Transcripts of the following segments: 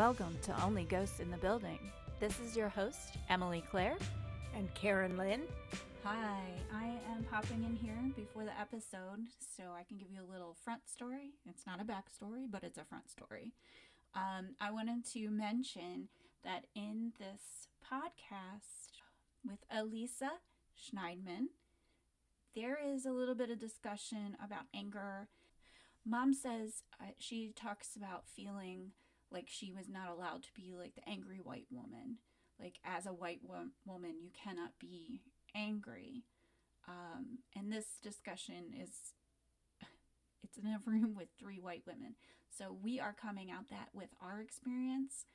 Welcome to Only Ghosts in the Building. This is your host, Emily Claire. And Karen Lynn. Hi, I am popping in here before the episode so I can give you a little front story. It's not a backstory, but it's a front story. I wanted to mention that in this podcast with Alisa Schneidman, there is a little bit of discussion about anger. Mom says she talks about feeling like she was not allowed to be like the angry white woman. Like as a white woman, you cannot be angry. And this discussion it's in a room with 3 white women. So we are coming out that with our experience,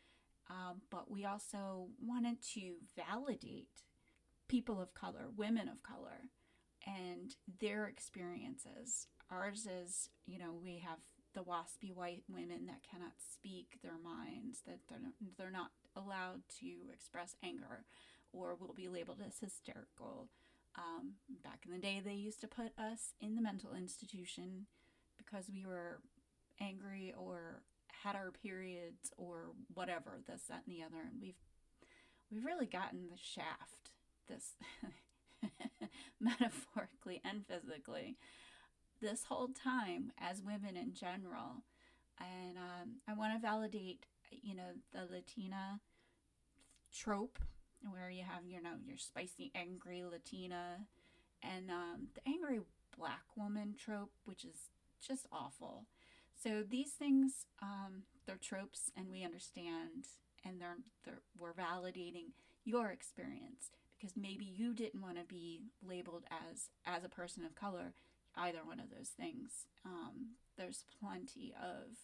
but we also wanted to validate people of color, women of color, and their experiences. Ours is, we have the waspy white women that cannot speak their minds, that they're not allowed to express anger or will be labeled as hysterical. Back in the day, they used to put us in the mental institution because we were angry or had our periods or whatever, this, that, and the other. And we've really gotten the shaft, this metaphorically and physically, this whole time as women in general. And I want to validate, the Latina trope where you have, your spicy, angry Latina, and the angry black woman trope, which is just awful. So these things, they're tropes, and we understand, and we're validating your experience, because maybe you didn't want to be labeled as a person of color, either one of those things. There's plenty of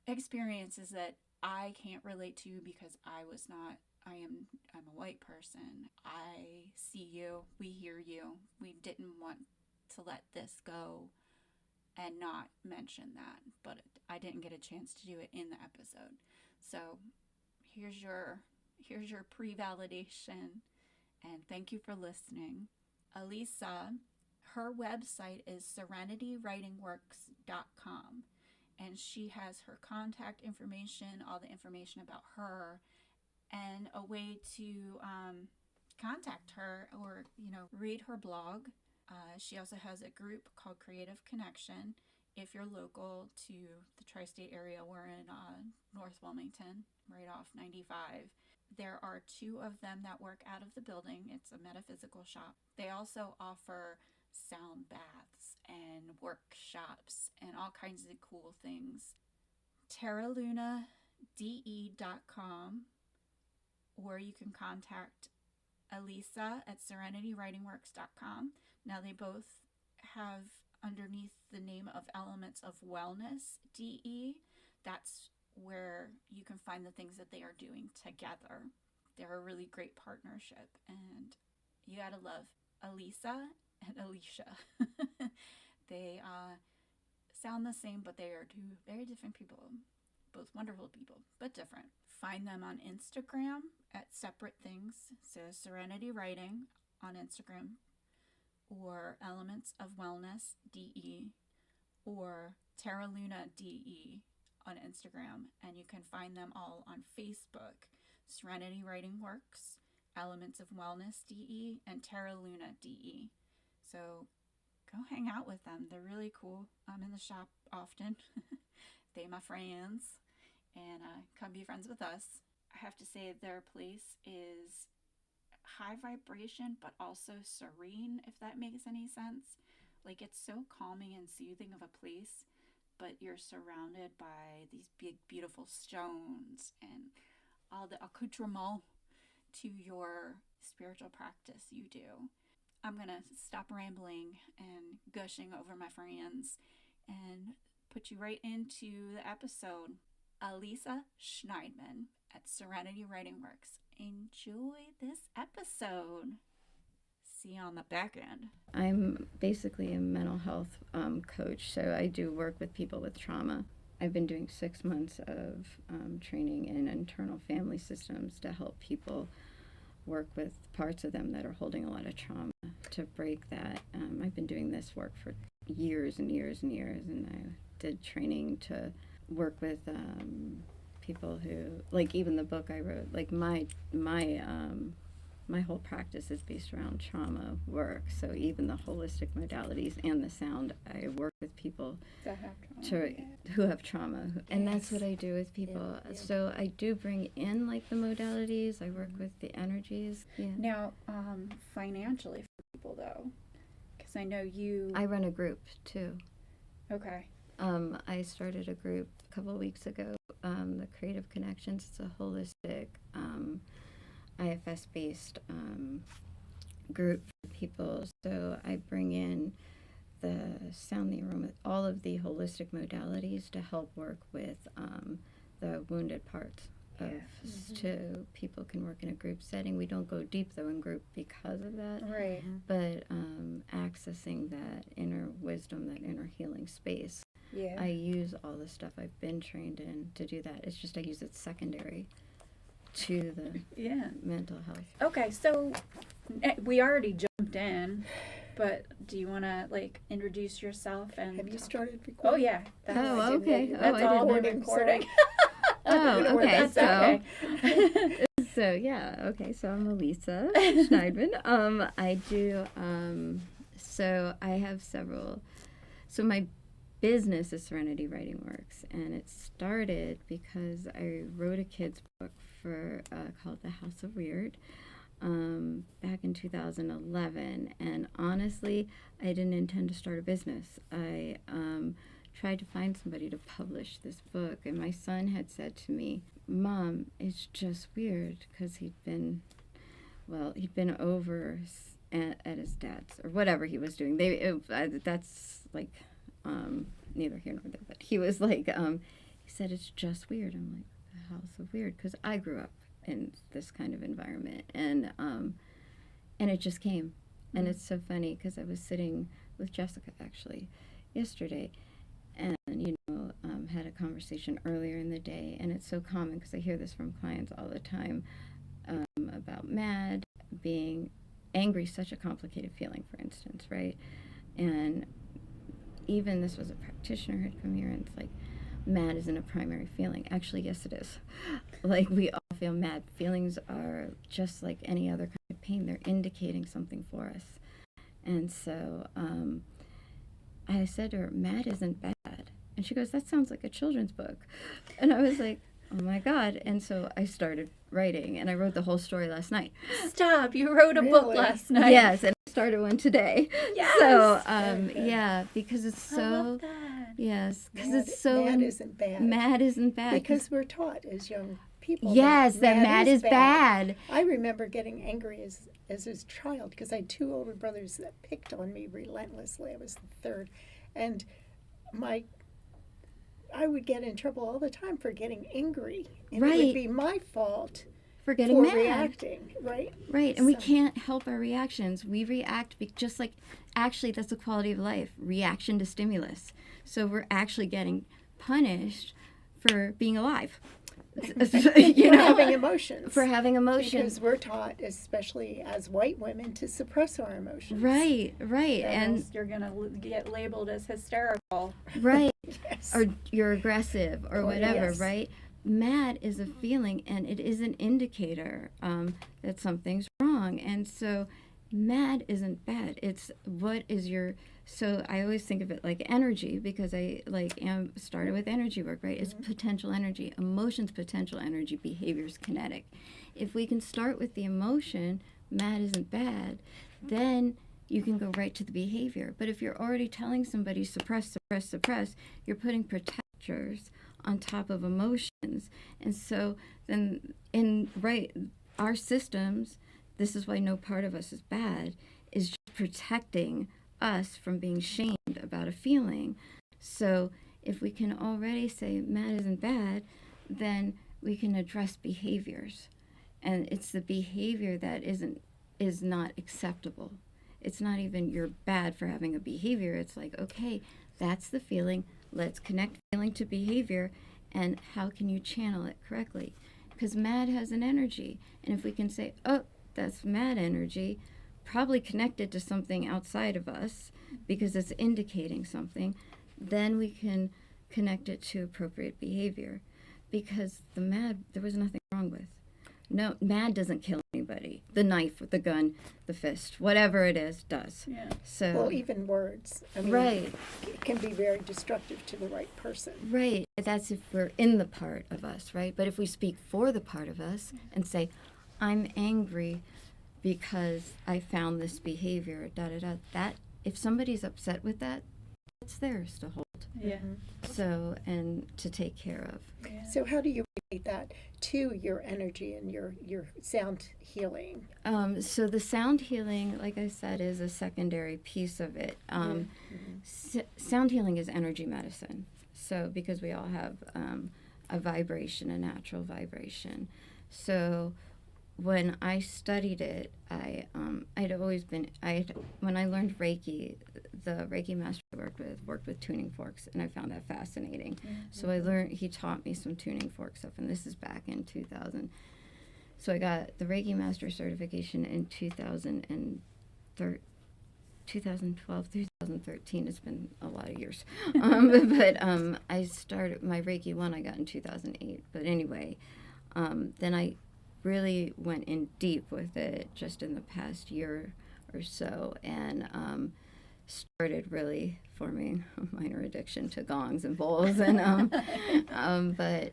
experiences that I can't relate to because I'm a white person. I see you, we hear you. We didn't want to let this go and not mention that, but I didn't get a chance to do it in the episode. So here's your pre-validation, and thank you for listening. Alisa, her website is serenitywritingworks.com, and she has her contact information, all the information about her, and a way to contact her or, read her blog. She also has a group called Creative Connection. If you're local to the tri-state area, we're in North Wilmington, right off 95. There are 2 of them that work out of the building. It's a metaphysical shop. They also offer sound baths and workshops and all kinds of cool things. TerraLunaDE.com, or you can contact Alisa at serenitywritingworks.com. Now they both have underneath the name of Elements of Wellness DE. That's where you can find the things that they are doing together. They're a really great partnership, and you gotta love Alisa and Alicia. They sound the same, but they are 2 very different people. Both wonderful people, but different. Find them on Instagram at separate things. So Serenity Writing on Instagram, or Elements of Wellness DE, or Terra Luna DE on Instagram. And you can find them all on Facebook: Serenity Writing Works, Elements of Wellness DE, and Terra Luna DE. So go hang out with them. They're really cool. I'm in the shop often. They my friends, and come be friends with us. I have to say their place is high vibration, but also serene, if that makes any sense. Like, it's so calming and soothing of a place, but you're surrounded by these big, beautiful stones and all the accoutrement to your spiritual practice you do. I'm going to stop rambling and gushing over my friends and put you right into the episode. Alisa Schneidman at Serenity Writing Works. Enjoy this episode. See you on the back end. I'm basically a mental health coach, so I do work with people with trauma. I've been doing 6 months of training in internal family systems to help people work with parts of them that are holding a lot of trauma, to break that. I've been doing this work for years and years and years, and I did training to work with people who, like, even the book I wrote, like, my whole practice is based around trauma work. So even the holistic modalities and the sound, I work with people that have trauma. who have trauma. And that's what I do with people. Yeah. So I do bring in, like, the modalities. I work with the energies. Yeah. Now, financially for people, though, because I know you... I run a group, too. Okay. I started a group a couple of weeks ago, the Creative Connections. It's a holistic, IFS-based group for people. So I bring in the sound, the aroma, all of the holistic modalities to help work with the wounded parts of, so people can work in a group setting. We don't go deep, though, in group because of that. Right. But accessing that inner wisdom, that inner healing space. Yeah. I use all the stuff I've been trained in to do that. It's just I use it secondary to the mental health. Okay, so we already jumped in, but do you want to, like, introduce yourself and... Have you started recording? Oh, yeah. Okay. That's all been recording. Okay. That's okay. So, yeah. Okay, so I'm Alisa Schneidman. I do, so I have several... So my business is Serenity Writing Works, and it started because I wrote a kid's book for called The House of Weird back in 2011, and honestly, I didn't intend to start a business. I tried to find somebody to publish this book, and my son had said to me, "Mom, it's just weird," because he'd been over at his dad's, or whatever he was doing. That's like neither here nor there, but he was like, he said, "It's just weird." I'm like, "The House of Weird," because I grew up in this kind of environment, and it just came. And it's so funny because I was sitting with Jessica actually yesterday, and had a conversation earlier in the day, and it's so common because I hear this from clients all the time about mad, being angry, such a complicated feeling, for instance, right? And even this was a practitioner who'd come here, and it's like, mad isn't a primary feeling. Actually, yes, it is. Like, we all feel mad. Feelings are just like any other kind of pain. They're indicating something for us. And so I said to her, "Mad isn't bad." And she goes, "That sounds like a children's book." And I was like, oh my God. And so I started writing, and I wrote the whole story last night. Stop, you wrote a book last night. Yes, and I started one today. Yes. So, because it's so... I love that. Yes, because it's so... Mad isn't bad. Mad isn't bad. Because we're taught as young people that mad is bad. I remember getting angry as a child because I had two older brothers that picked on me relentlessly. I was the third. And I would get in trouble all the time for getting angry. And it would be my fault for getting mad. Reacting, right? Right, and we can't help our reactions. We react just like, actually, that's the quality of life, reaction to stimulus. So we're actually getting punished for being alive. Having emotions. For having emotions. Because we're taught, especially as white women, to suppress our emotions. Right. And you're going to get labeled as hysterical. Right. Yes. Or you're aggressive or whatever, yes. Right? Mad is a feeling, and it is an indicator that something's wrong. And so mad isn't bad. It's what is your... So I always think of it like energy, because I started with energy work, right? It's potential energy. Emotion's potential energy, behavior's kinetic. If we can start with the emotion, mad isn't bad, then you can go right to the behavior. But if you're already telling somebody suppress, you're putting protectors on top of emotions. And so then our systems, this is why no part of us is bad, is just protecting us from being shamed about a feeling. So if we can already say mad isn't bad, then we can address behaviors. And it's the behavior that is not acceptable. It's not even you're bad for having a behavior. It's like, okay, that's the feeling. Let's connect feeling to behavior, and how can you channel it correctly? Because mad has an energy. And if we can say, oh, that's mad energy, probably connected to something outside of us because it's indicating something, then we can connect it to appropriate behavior. Because there was nothing wrong with. No, mad doesn't kill anybody. The knife, the gun, the fist, whatever it is, does. Yeah. So, Well, even words. I mean, right. It can be very destructive to the right person. Right. That's if we're in the part of us, right? But if we speak for the part of us and say, I'm angry because I found this behavior, that, if somebody's upset with that, it's theirs to hold. Yeah. So, and to take care of. Yeah. So how do you relate that to your energy and your sound healing? So the sound healing, like I said, is a secondary piece of it. Sound healing is energy medicine. So because we all have a vibration, a natural vibration. So when I studied it, when I learned Reiki, the Reiki master I worked with tuning forks, and I found that fascinating. Mm-hmm. So he taught me some tuning fork stuff, and this is back in 2000. So I got the Reiki master certification in 2012, 2013. It's been a lot of years. But I started my Reiki 1 I got in 2008. But anyway, then I really went in deep with it just in the past year or so, and started really forming a minor addiction to gongs and bowls. And but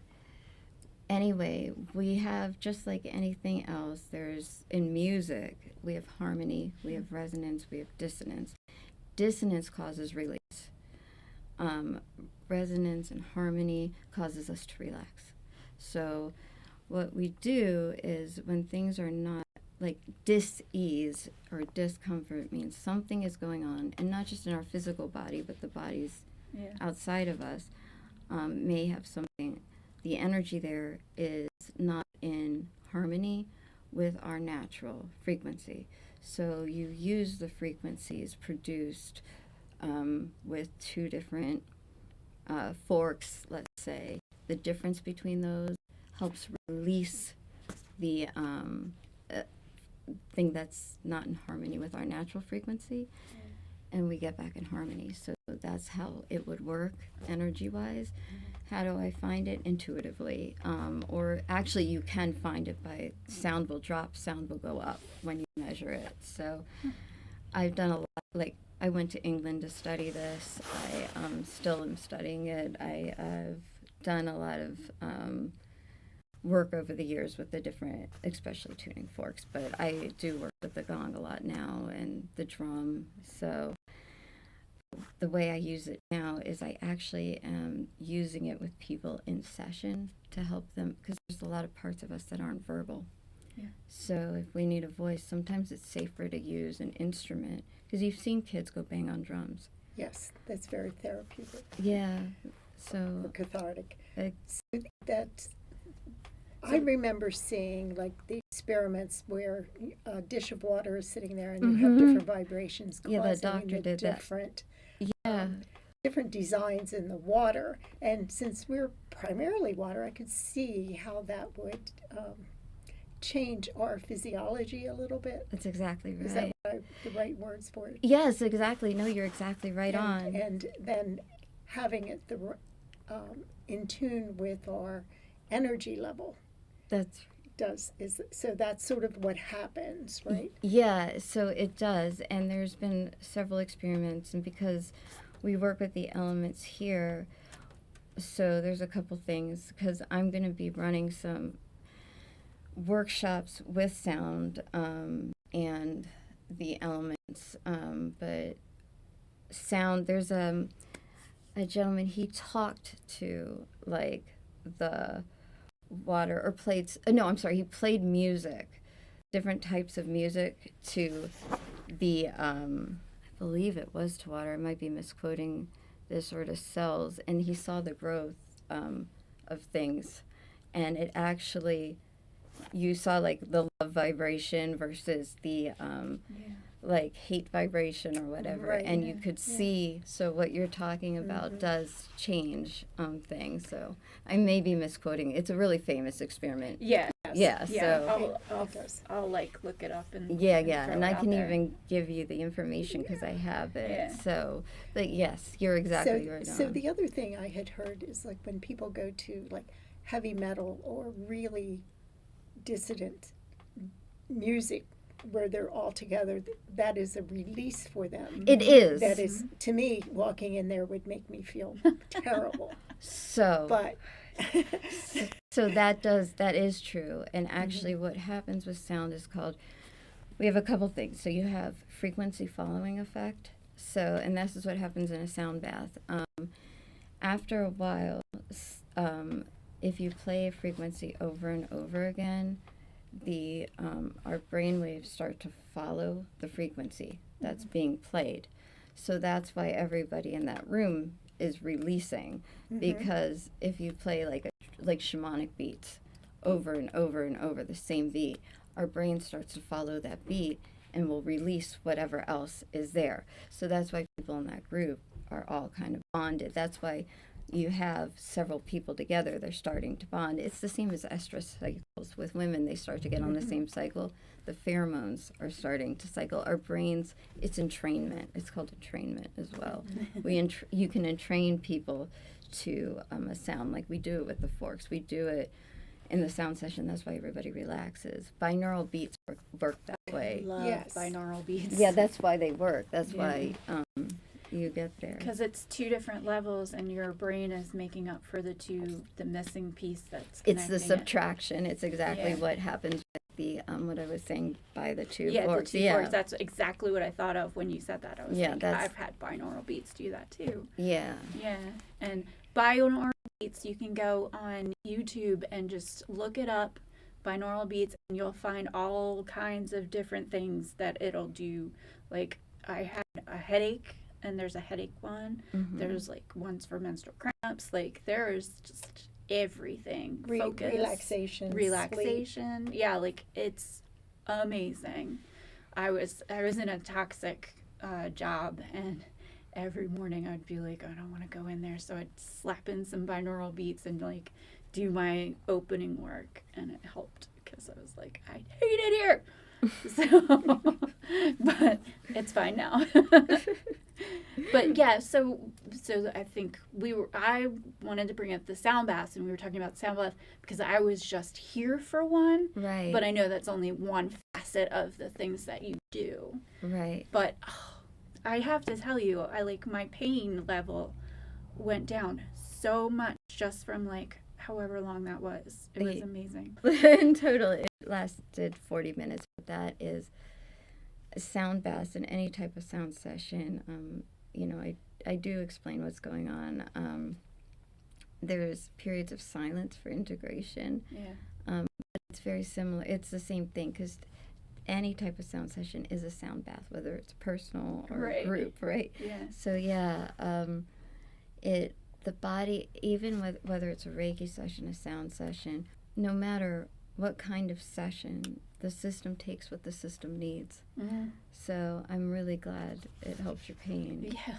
anyway, we have, just like anything else, there's in music, we have harmony, we have resonance, we have dissonance. Dissonance causes release. Resonance and harmony causes us to relax. So what we do is when things are not, like dis-ease or discomfort means something is going on, and not just in our physical body, but the bodies outside of us may have something. The energy there is not in harmony with our natural frequency. So you use the frequencies produced with two different forks, let's say. The difference between those helps release the thing that's not in harmony with our natural frequency, and we get back in harmony. So that's how it would work energy-wise. How do I find it? Intuitively. Or actually you can find it by sound will drop, sound will go up when you measure it. So I've done a lot, like I went to England to study this. I still am studying it. I've done a lot of work over the years with the different, especially tuning forks, but I do work with the gong a lot now and the drum. So the way I use it now is I actually am using it with people in session to help them, because there's a lot of parts of us that aren't verbal. Yeah. So if we need a voice, sometimes it's safer to use an instrument, because you've seen kids go bang on drums. Yes, that's very therapeutic. Yeah. So or cathartic. So that I remember seeing like the experiments where a dish of water is sitting there and you have different vibrations causing the doctor did different that. Different designs in the water. And since we're primarily water, I could see how that would change our physiology a little bit. That's exactly right. Is that the right words for it? Yes, exactly. No, you're exactly right on. And then having it in tune with our energy level. So that's sort of what happens, right? Yeah, so it does, and there's been several experiments, and because we work with the elements here, so there's a couple things, because I'm going to be running some workshops with sound and the elements, but sound, there's a gentleman, he talked to like the water, or he played music, different types of music to the I believe it was to water, I might be misquoting this, or to cells, and he saw the growth of things, and it actually, you saw like the love vibration versus the like hate vibration or whatever, right, and you could see, so what you're talking about does change things. So I may be misquoting. It's a really famous experiment. Yeah. So I'll like look it up and and I can even give you the information because I have it. Yeah. So, but yes, you're exactly right on. So the other thing I had heard is like when people go to like heavy metal or really dissident music where they're all together, that is a release for them. It is. That is, to me, walking in there would make me feel terrible. So, But so that is true. And actually what happens with sound is called, we have a couple things. So you have frequency following effect. So, and this is what happens in a sound bath. After a while, if you play a frequency over and over again, our brain waves start to follow the frequency that's being played. So that's why everybody in that room is releasing, because if you play like shamanic beats over and over and over the same beat, our brain starts to follow that beat and will release whatever else is there. So that's why people in that group are all kind of bonded. That's why you have several people together, they're starting to bond. It's the same as estrus cycles with women. They start to get on the same cycle. The pheromones are starting to cycle. Our brains, it's entrainment. It's called entrainment as well. You can entrain people to a sound, like we do it with the forks. We do it in the sound session. That's why everybody relaxes. Binaural beats work that way. Love binaural beats. Yeah, that's why they work. That's why you get there. Because it's two different levels, and your brain is making up for the missing piece that's It's the connecting subtraction. It's exactly what happens with the, what I was saying, by the two forks. The two forks. That's exactly what I thought of when you said that. I was like, I've had binaural beats do that too. Yeah. Yeah. And binaural beats, you can go on YouTube and just look it up, binaural beats, and you'll find all kinds of different things that it'll do. Like, I had a headache, and there's a headache one. There's like ones for menstrual cramps. Like, there's just everything. Focus, relaxation. Sleep. Yeah, like, it's amazing. I was in a toxic job, and every morning I'd be like, I don't want to go in there, so I'd slap in some binaural beats and like do my opening work, and it helped because I was like, I hate it here. So, but it's fine now. But yeah, so I think I wanted to bring up the sound baths, and we were talking about sound bath because I was just here for one. Right. But I know that's only one facet of the things that you do. Right. But I have to tell you, my pain level went down so much just from like however long that was. It was amazing. In total, it lasted 40 minutes. That is a sound bath in any type of sound session. I do explain what's going on. There's periods of silence for integration. Yeah. It's very similar. It's the same thing because any type of sound session is a sound bath, whether it's personal or a group, right? Yeah. So the body, even whether it's a Reiki session, a sound session, no matter what kind of session, the system takes what the system needs. Mm-hmm. So I'm really glad it helps your pain. Yeah.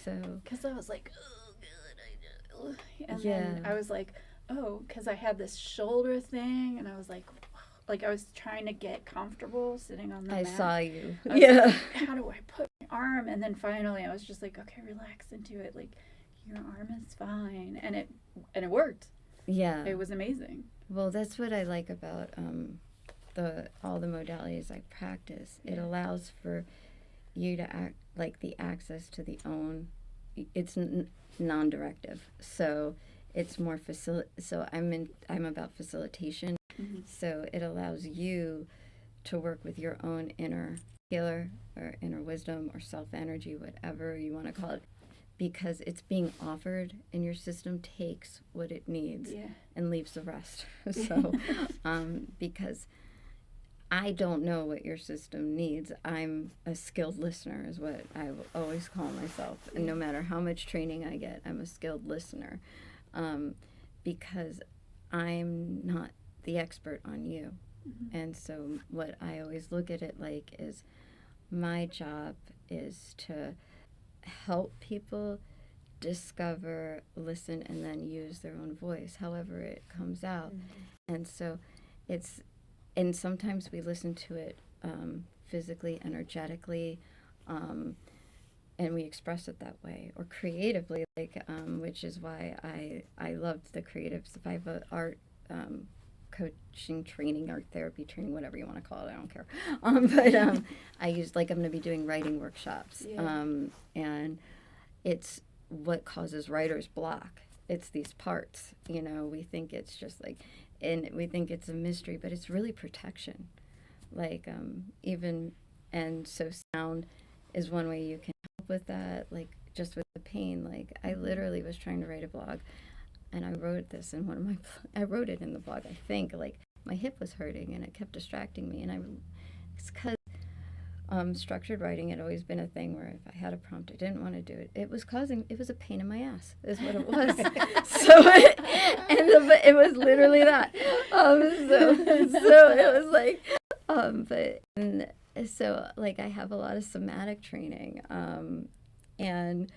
So. Because I was like, oh, good. And then I was like, oh, because I had this shoulder thing, and I was like I was trying to get comfortable sitting on the mat. I saw you. Like, how do I put my arm? And then finally I was just like, okay, relax into it. Like, your arm is fine. And it worked. Yeah. It was amazing. Well, that's what I like about all the modalities I practice. It allows for you to act like the access to the own. It's non-directive. So it's more so I'm about facilitation. Mm-hmm. So it allows you to work with your own inner healer or inner wisdom or self-energy, whatever you want to call it, because it's being offered and your system takes what it needs and leaves the rest. So because I don't know what your system needs, I'm a skilled listener is what I always call myself. And no matter how much training I get, I'm a skilled listener because I'm not the expert on you. Mm-hmm. And so what I always look at it like is my job is to help people discover, listen, and then use their own voice, however it comes out. Mm-hmm. And so and sometimes we listen to it physically, energetically, and we express it that way, or creatively, like, which is why I loved the creatives. If I have a art coaching training, art therapy training, whatever you want to call it, I don't care. But I use, like, I'm going to be doing writing workshops, and it's what causes writer's block. It's these parts, you know. We think it's just like, and we think it's a mystery, but it's really protection. Like, and so sound is one way you can help with that, like, just with the pain. Like, I literally was trying to write a blog, and I wrote this in I wrote it in the blog, I think, like, my hip was hurting, and it kept distracting me, and it's because structured writing had always been a thing where if I had a prompt, I didn't want to do it. It was a pain in my ass, is what it was. It was literally that. So it was like, so, like, I have a lot of somatic training, and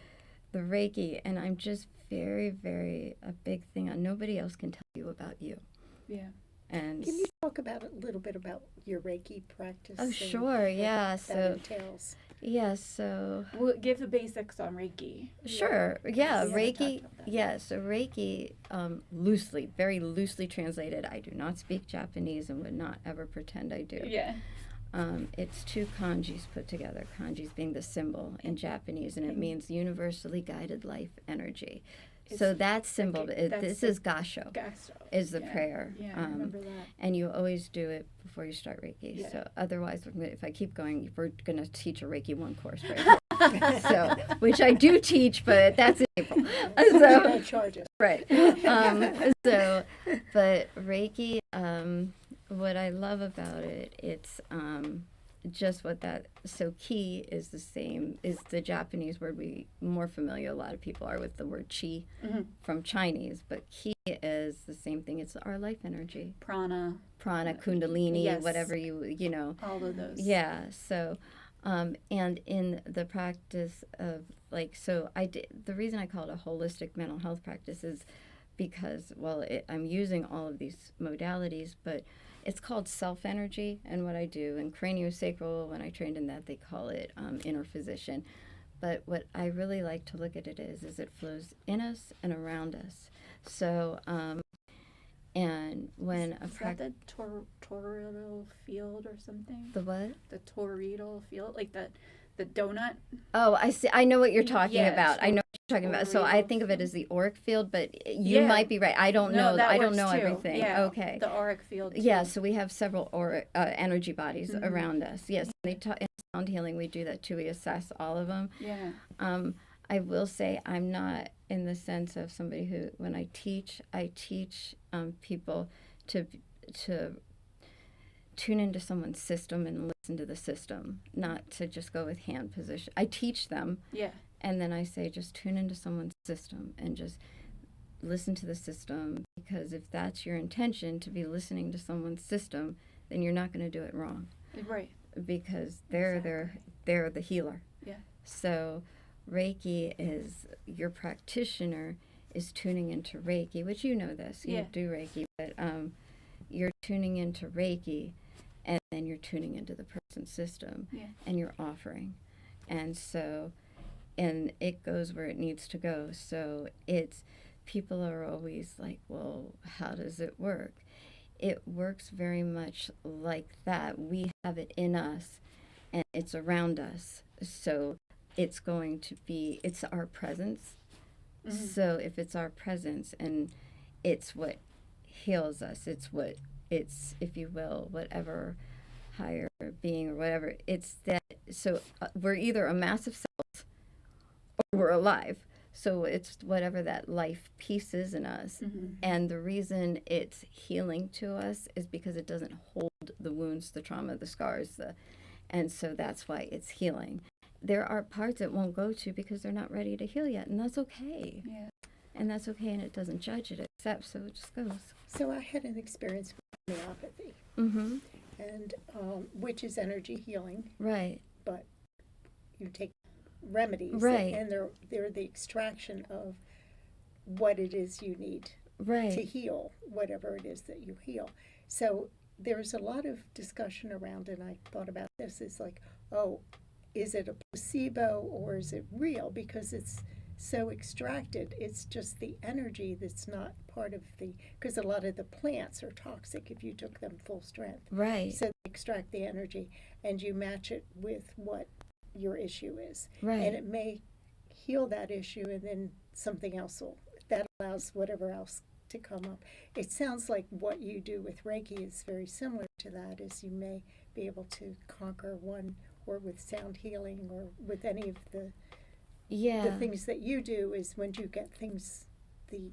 the Reiki, and I'm just very, very, a big thing on nobody else can tell you about you. Yeah. And can you talk about a little bit about your Reiki practice? Oh, sure, yeah. What that entails. Yeah, so We'll give the basics on Reiki. Sure, yeah, Reiki. Yeah, So Reiki, loosely, very loosely translated. I do not speak Japanese and would not ever pretend I do. Yeah. It's two kanjis put together. Kanjis being the symbol in Japanese, and it means universally guided life energy. So that symbol, this is Gasho, is the prayer. Yeah, I remember that. And you always do it before you start Reiki. Yeah. So otherwise, if I keep going, we're going to teach a Reiki 1 course right So, which I do teach, but that's in April. So, charges. Right. But Reiki, what I love about it, it's just what that, so ki is the same, is the Japanese word we more familiar, a lot of people are with the word chi from Chinese, but ki is the same thing. It's our life energy. Prana, Kundalini, whatever you know. All of those. Yeah, so, and in the practice of, like, so the reason I call it a holistic mental health practice is because, well, I'm using all of these modalities, but it's called self-energy, and what I do in craniosacral, when I trained in that, they call it inner physician. But what I really like to look at it is it flows in us and around us. So, and when is that the toroidal field or something? The what? The toroidal field, like the donut. Oh, I see. I know what you're talking about. I know what you're talking about. So I think of it as the auric field, but you might be right. I don't know. I don't know everything. Yeah, okay. The auric field. Too. Yeah. So we have several energy bodies around us. Yes. In sound healing, we do that too. We assess all of them. Yeah. I will say I'm not in the sense of somebody who, when I teach people to tune into someone's system and listen to the system, not to just go with hand position. I teach them, and then I say just tune into someone's system and just listen to the system, because if that's your intention, to be listening to someone's system, then you're not going to do it wrong. Right. Because they're the healer. Yeah. So Reiki is, your practitioner is tuning into Reiki, which you know this, you do Reiki, but you're tuning into Reiki, and then you're tuning into the person's system, and you're offering. And so, and it goes where it needs to go. So people are always like, well, how does it work? It works very much like that. We have it in us, and it's around us. So it's going to be, it's our presence. So if it's our presence, and it's what heals us, it's, if you will, whatever higher being or whatever, it's that. So we're either a massive cells or we're alive. So it's whatever that life piece is in us. And the reason it's healing to us is because it doesn't hold the wounds, the trauma, the scars, and so that's why it's healing. There are parts it won't go to because they're not ready to heal yet, and that's okay. Yeah. And that's okay, and it doesn't judge, it accepts, so it just goes. So I had an experience with homeopathy, and which is energy healing. Right. But you take remedies, right, and they're the extraction of what it is you need to heal whatever it is that you heal. So there's a lot of discussion around, and I thought about this, is like, oh, is it a placebo or is it real? Because it's so extracted, it's just the energy that's not part of the, because a lot of the plants are toxic if you took them full strength. Right. So they extract the energy and you match it with what your issue is. Right. And it may heal that issue, and then something else that allows whatever else to come up. It sounds like what you do with Reiki is very similar to that, is you may be able to conquer one, or with sound healing, or with any of the things that you do, is when you get things, the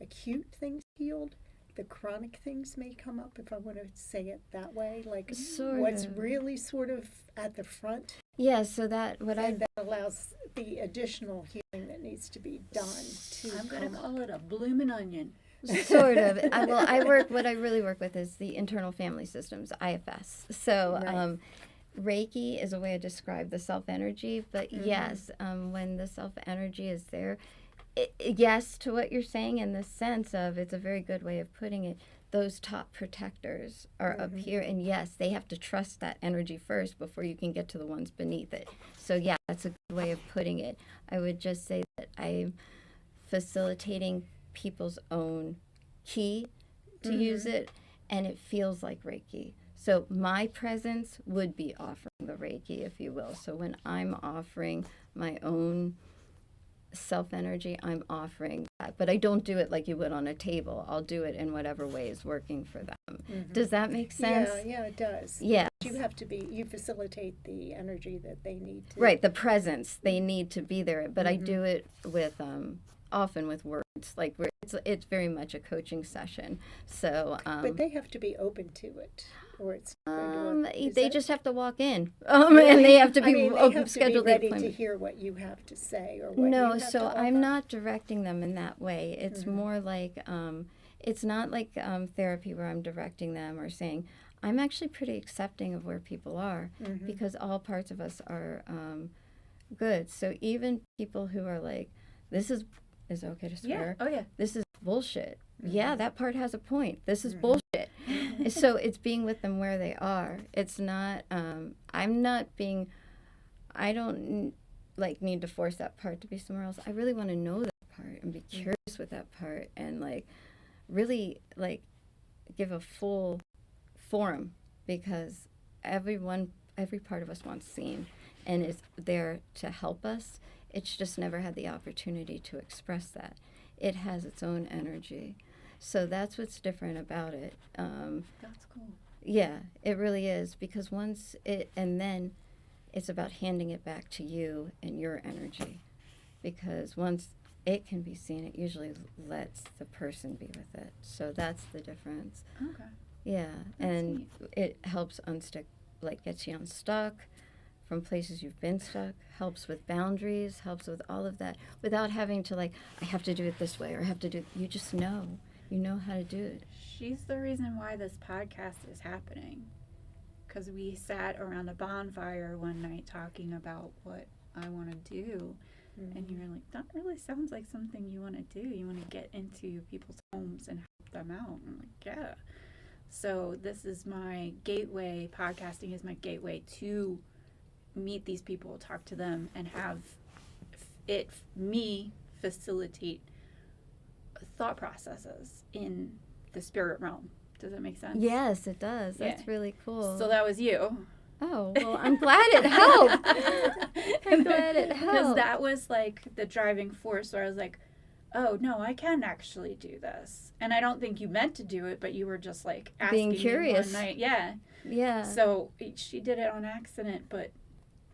acute things healed, the chronic things may come up, if I want to say it that way, like what's really sort of at the front. Yeah, so that allows the additional healing that needs to be done to I'm going to call it a bloomin' onion. Sort of. What I really work with is the internal family systems, IFS. So Right. Reiki is a way to describe the self-energy, but yes, when the self-energy is there, yes to what you're saying, in the sense of, it's a very good way of putting it, those top protectors are up here, and yes, they have to trust that energy first before you can get to the ones beneath it. So yeah, that's a good way of putting it. I would just say that I'm facilitating people's own key to use it, and it feels like Reiki. So my presence would be offering the Reiki, if you will. So when I'm offering my own self-energy, I'm offering that. But I don't do it like you would on a table. I'll do it in whatever way is working for them. Does that make sense? Yeah, it does. Yeah. You facilitate the energy that they need to. Right, the presence. They need to be there. But I do it with, often with words. Like, it's very much a coaching session. So, but they have to be open to it. Or it's they just have to walk in, and they have to be they have scheduled to be ready appointment. to hear what you have to say, or what No, you have so to offer. I'm not directing them in that way. It's more like, it's not like therapy where I'm directing them or saying, I'm actually pretty accepting of where people are, because all parts of us are good. So even people who are like, this is it okay to swear? Yeah. Oh, yeah. This is bullshit. Yeah, that part has a point. This is bullshit. So it's being with them where they are. It's not, I don't need to force that part to be somewhere else. I really want to know that part and be curious with that part, and really give a full forum, because every part of us wants seen and is there to help us. It's just never had the opportunity to express that. It has its own energy. So that's what's different about it. That's cool. Yeah, it really is, because and then it's about handing it back to you and your energy. Because once it can be seen, it usually lets the person be with it. So that's the difference. Okay. Yeah, That's and neat. it helps gets you unstuck from places you've been stuck, helps with boundaries, helps with all of that, without having to I have to do it this way, or you just know. You know how to do it. She's the reason why this podcast is happening. Because we sat around a bonfire one night talking about what I want to do. And you were like, that really sounds like something you want to do. You want to get into people's homes and help them out. I'm like, yeah. So this is my gateway. Podcasting is my gateway to meet these people, talk to them, and have me facilitate thought processes in the spirit realm. Does that make sense? Yes, it does. Yeah. That's really cool. So that was you. Oh, well, I'm glad it helped. I'm glad it helped. Because that was the driving force where I was like, oh, no, I can actually do this. And I don't think you meant to do it, but you were just asking being curious. me one night. Yeah. Yeah. So she did it on accident, but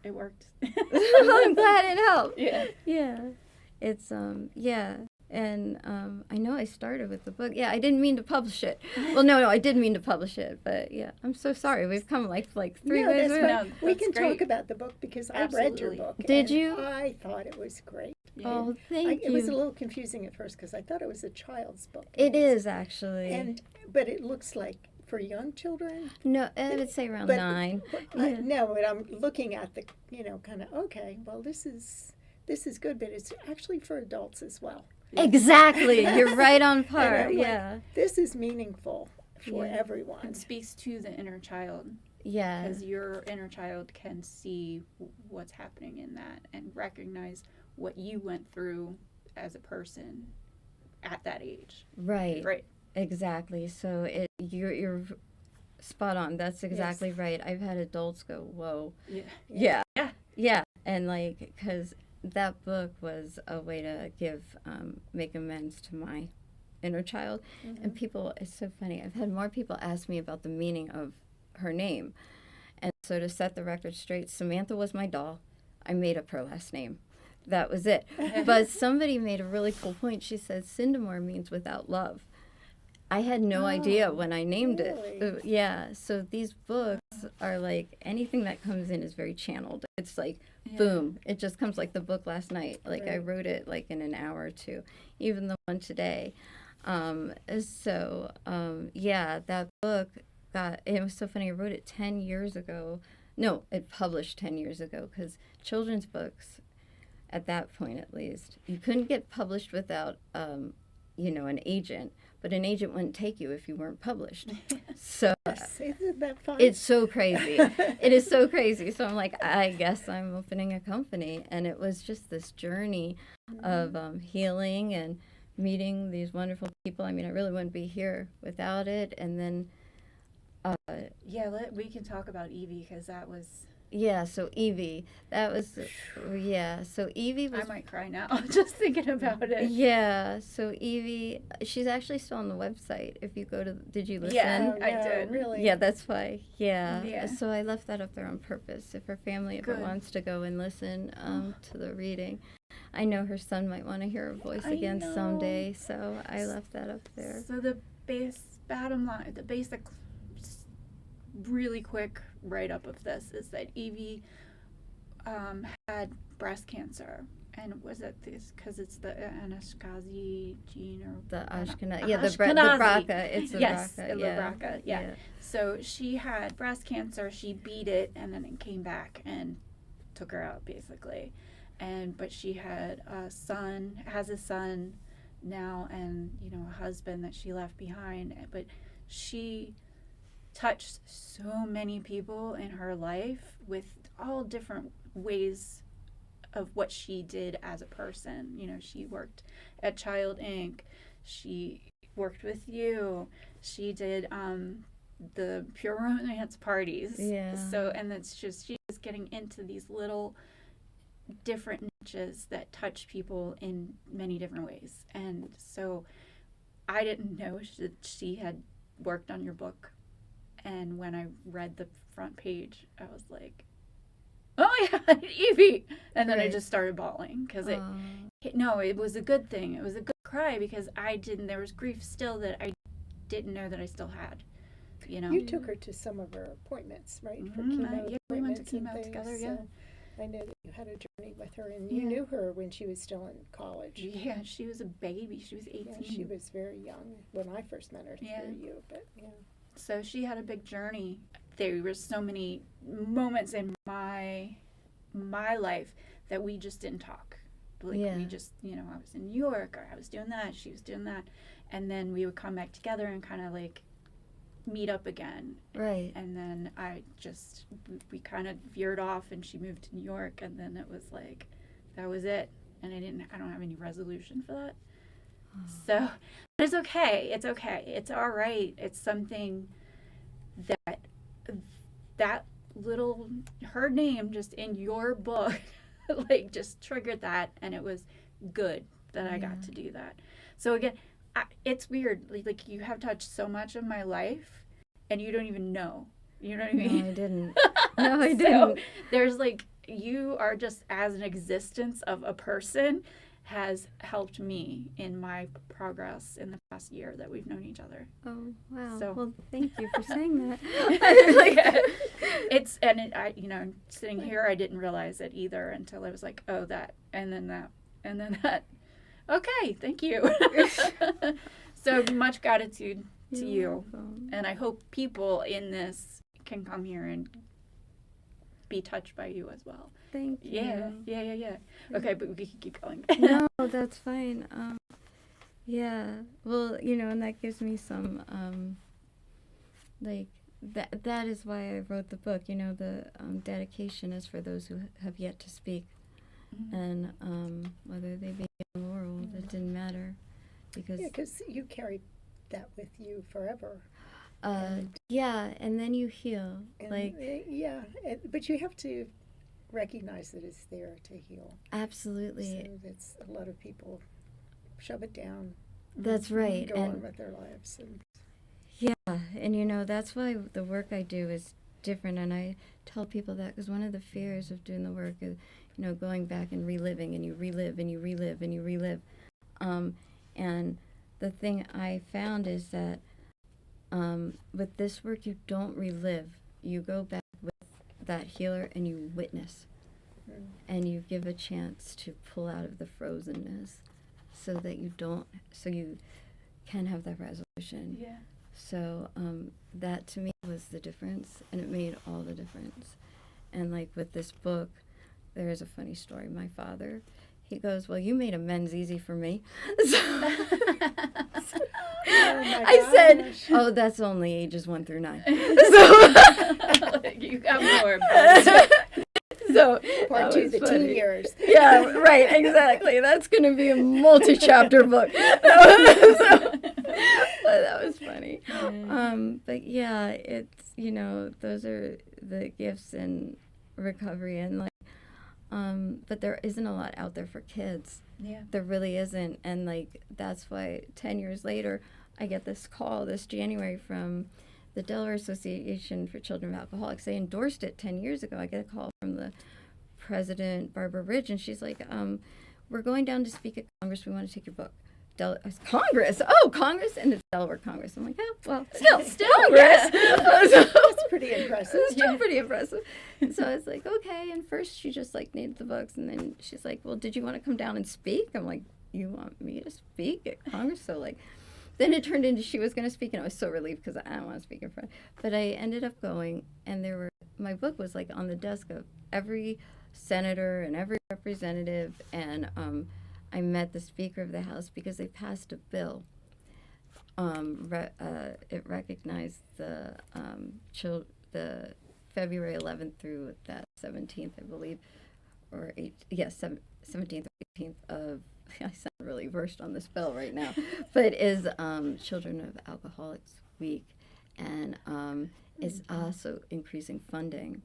it worked. I'm glad it helped. Yeah. Yeah. It's, yeah. And I know I started with the book. Yeah, I didn't mean to publish it. Well, no, I did mean to publish it. But yeah, I'm so sorry. We've come 3 ways. We can talk about the book, because I read your book. Did you? I thought it was great. Yeah. Oh, thank you. It was a little confusing at first, because I thought it was a child's book. It is, actually. But it looks like for young children. No, I would say around 9. No, but I'm looking at the, kind of, okay, well, this is good, but it's actually for adults as well. Exactly. You're right on par. Yeah. This is meaningful for everyone. It speaks to the inner child. Yeah. Because your inner child can see what's happening in that and recognize what you went through as a person at that age. Right. Right. Exactly. So you're spot on. That's exactly right. I've had adults go, "Whoa." Yeah. Yeah. And like, because that book was a way to make amends to my inner child. And people, it's so funny. I've had more people ask me about the meaning of her name. And so to set the record straight, Samantha was my doll. I made up her last name. That was it. But somebody made a really cool point. She said, Syndamore means without love. I had no idea when I named it. Yeah. So these books are like, anything that comes in is very channeled. It's like, boom. It just comes like the book last night. Like I wrote it like in an hour or two, even the one today. That book it was so funny. I wrote it 10 years ago. No, it published 10 years ago, because children's books, at that point at least, you couldn't get published without, an agent, but an agent wouldn't take you if you weren't published. So Isn't that fun? it's so crazy. It is so crazy. So I'm like, I guess I'm opening a company. And it was just this journey of healing and meeting these wonderful people. I mean, I really wouldn't be here without it. And then we can talk about Evie, because that was... so Evie, so Evie was... I might cry now just thinking about it. Yeah, so Evie, she's actually still on the website. If you go to, did you listen? Yeah, I did. Really? Yeah, that's why. Yeah. So I left that up there on purpose. If her family ever wants to go and listen to the reading. I know her son might want to hear her voice again someday, so I left that up there. So the bottom line, the basic, really quick write-up of this is that Evie had breast cancer. And was it this, because it's the Anasazi gene, or the Ashkenazi, the BRCA. It's the BRCA. BRCA. Yeah. So she had breast cancer. She beat it, and then it came back and took her out, basically. But she had has a son now, and a husband that she left behind. But she touched so many people in her life with all different ways of what she did as a person. She worked at Child Inc. She worked with you. She did the Pure Romance parties. Yeah. So, and that's just, she was getting into these little different niches that touch people in many different ways. And so I didn't know that she had worked on your book. And when I read the front page, I was like, oh my God, Evie! And then I just started bawling, because it was a good thing. It was a good cry, because there was grief still that I didn't know that I still had, You took her to some of her appointments, right? For chemo we went to appointments and chemo things, together, so I know that you had a journey with her, and you knew her when she was still in college. Yeah, she was a baby. She was 18. Yeah, she was very young when I first met her through you, but So she had a big journey. There were so many moments in my life that we just didn't talk. We just, I was in New York, or I was doing that, she was doing that. And then we would come back together and kind of like meet up again. Right. And then we kind of veered off, and she moved to New York, and then it was like, that was it. And I don't have any resolution for that. So, but it's okay. It's okay. It's all right. It's something that little, her name just in your book, like, just triggered that, and it was good that I got to do that. So again, it's weird. Like, you have touched so much of my life, and you don't even know. You know what I mean? No, I didn't. No, I didn't. There's like, you are just, as an existence of a person, has helped me in my progress in the past year that we've known each other. Oh, wow. So, well, thank you for saying that. Sitting here, I didn't realize it either until I was like, oh, that, and then that, and then that. Okay, thank you. So much gratitude to you. Welcome. And I hope people in this can come here and be touched by you as well. Thank you. Yeah. Okay, but we can keep going. No, that's fine. Well, and that gives me some, that is why I wrote the book. You know, the dedication is for those who have yet to speak. Mm-hmm. And whether they be young or old, it didn't matter. Because you carried that with you forever. And then you heal. But you have to recognize that it's there to heal. Absolutely. So that's a lot of people shove it down. That's right. Go on with their lives. And you know, that's why the work I do is different. And I tell people that because one of the fears of doing the work is, you know, going back and reliving, and you relive and you relive and you relive. And the thing I found is that with this work, you don't relive. You go back with that healer and you witness. And you give a chance to pull out of the frozenness so that you can have that resolution. Yeah. So that to me was the difference, and it made all the difference. And like with this book, there is a funny story. My father, he goes, "Well, you made amends easy for me." So, I said, "Oh, that's only ages 1 through 9." So You got more. So Part 2, the teen years. Yeah, right, exactly. That's going to be a multi-chapter book. That was funny. But yeah, it's, you know, those are the gifts in recovery, and like, but there isn't a lot out there for kids. Yeah. There really isn't, and like that's why 10 years later, I get this call this January from the Delaware Association for Children of Alcoholics. They endorsed it 10 years ago. I get a call from the president, Barbara Ridge, and she's like, "We're going down to speak at Congress. We want to take your book." Congress? Oh, Congress? And it's Delaware Congress. I'm like, oh, well, still Congress. That's pretty impressive. It's still pretty impressive. So I was like, okay. And first she just like needed the books, and then she's like, well, did you want to come down and speak? I'm like, you want me to speak at Congress? So like, then it turned into she was going to speak, and I was so relieved because I don't want to speak in front. But I ended up going, and my book was like on the desk of every senator and every representative, and I met the Speaker of the House because they passed a bill. It recognized the February 11th through that 17th, I believe, or 17th or 18th of, I sound really versed on this bill right now, but is Children of Alcoholics Week, and is also increasing funding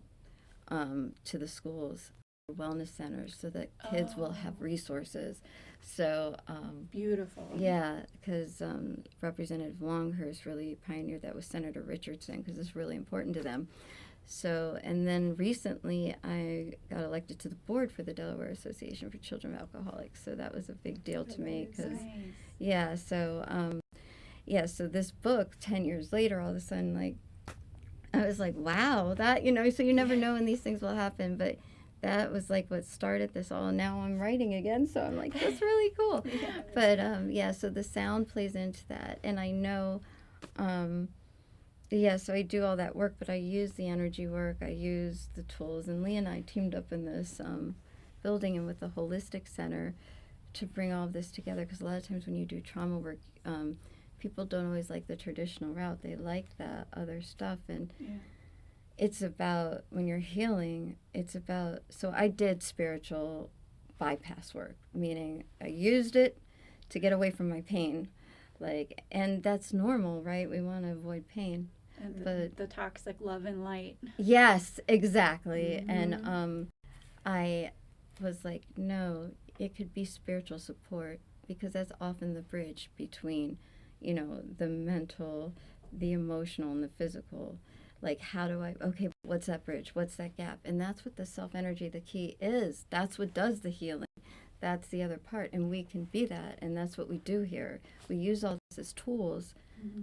to the schools, wellness centers, so that kids will have resources. So beautiful. Yeah, because Representative Longhurst really pioneered that with Senator Richardson, because it's really important to them. So, and then recently I got elected to the board for the Delaware Association for Children of Alcoholics, so that was a big deal to me, because so this book 10 years later, all of a sudden, like, I was like, wow, that, you know, so you never know when these things will happen, but that was like what started this all. Now I'm writing again, so I'm like, that's really cool. But so the sound plays into that, and I know, so I do all that work, but I use the energy work, I use the tools, and Lee and I teamed up in this building and with the Holistic Center to bring all of this together, because a lot of times when you do trauma work, people don't always like the traditional route. They like that other stuff, and it's about, when you're healing, so I did spiritual bypass work, meaning I used it to get away from my pain, like, and that's normal, right? We want to avoid pain. And the toxic love and light. Yes, exactly. And I was like, no, it could be spiritual support, because that's often the bridge between, you know, the mental, the emotional, and the physical. Like, what's that bridge? What's that gap? And that's what the self-energy, the key is. That's what does the healing. That's the other part. And we can be that. And that's what we do here. We use all this as tools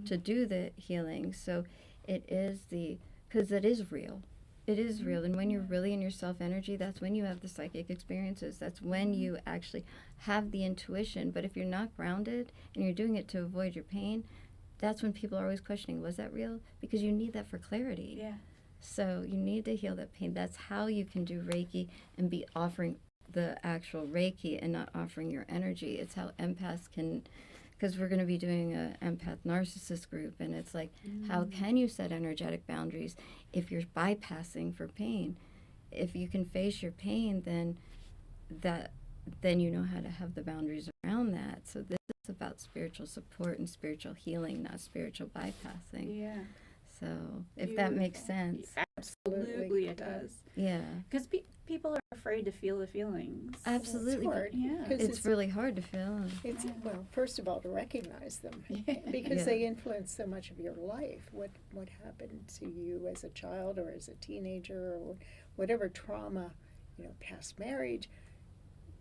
to do the healing. So it is because it is real. It is real. And when you're really in your self-energy, that's when you have the psychic experiences. That's when you actually have the intuition. But if you're not grounded and you're doing it to avoid your pain, that's when people are always questioning, was that real? Because you need that for clarity. Yeah. So you need to heal that pain. That's how you can do Reiki and be offering the actual Reiki and not offering your energy. It's how empaths can because we're going to be doing a empath narcissist group, and it's like, how can you set energetic boundaries if you're bypassing for pain? If you can face your pain, then you know how to have the boundaries around that. So this is about spiritual support and spiritual healing, not spiritual bypassing. Yeah. So if that makes sense. Absolutely it does. Yeah. Because people are afraid to feel the feelings. Absolutely. It's hard. Yeah. 'Cause It's really hard to feel. It's, well, first of all, to recognize them, because Yeah. they influence so much of your life. What happened to you as a child or as a teenager, or whatever trauma, past marriage,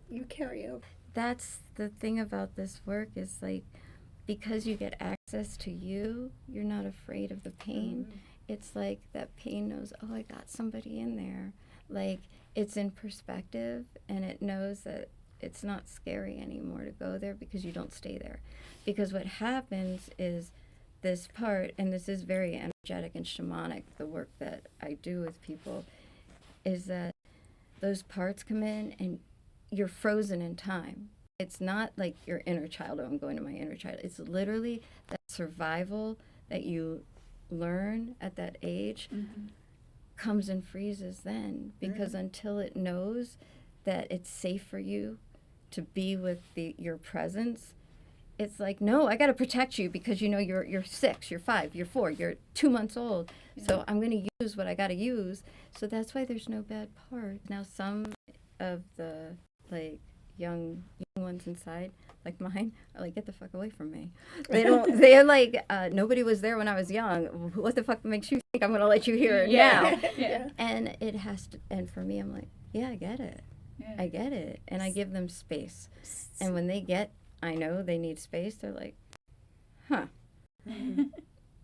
you carry over. That's the thing about this work, is like, because you get access to you, you're not afraid of the pain. It's like that pain knows, oh, I got somebody in there. Like, it's in perspective, and it knows that it's not scary anymore to go there because you don't stay there. Because what happens is this part, and this is very energetic and shamanic, the work that I do with people, is that those parts come in and you're frozen in time. It's not like your inner child, oh, I'm going to my inner child. It's literally that survival that you learn at that age comes and freezes then. Because until it knows that it's safe for you to be with your presence, it's like, no, I got to protect you because you're 6, you're 5, you're 4, you're 2 months old. So I'm going to use what I got to use. So that's why there's no bad part. Now some of the young ones inside, like mine, are like, get the fuck away from me. They're like, nobody was there when I was young. What the fuck makes you think I'm going to let you hear it now? Yeah. And it has to, and for me, I'm like, yeah, I get it. Yeah. I get it. And I give them space. And when I know they need space, they're like, huh,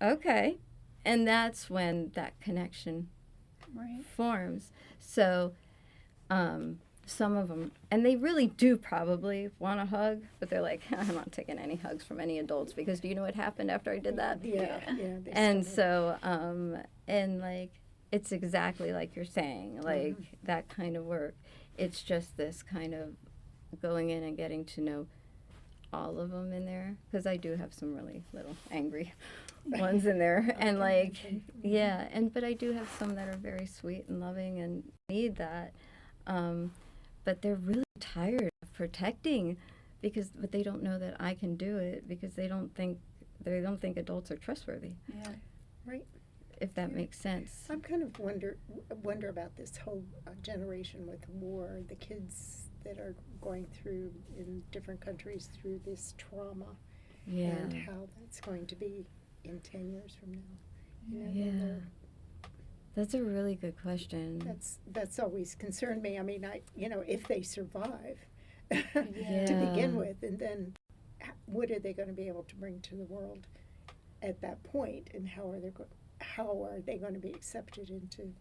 okay. And that's when that connection forms. So, some of them, and they really do probably want a hug, but they're like, I'm not taking any hugs from any adults, because do you know what happened after I did that? Yeah. And so, and like, it's exactly like you're saying, like that kind of work. It's just this kind of going in and getting to know all of them in there, because I do have some really little angry ones in there, and like, yeah, but I do have some that are very sweet and loving and need that. But they're really tired of protecting, but they don't know that I can do it, because they don't think adults are trustworthy. Yeah. Right. If that makes sense. I'm kind of wonder about this whole generation with war, the kids that are going through in different countries through this trauma, and how that's going to be in 10 years from now. That's a really good question. That's always concerned me. I mean, if they survive to begin with, and then what are they going to be able to bring to the world at that point, and how are they going to be accepted into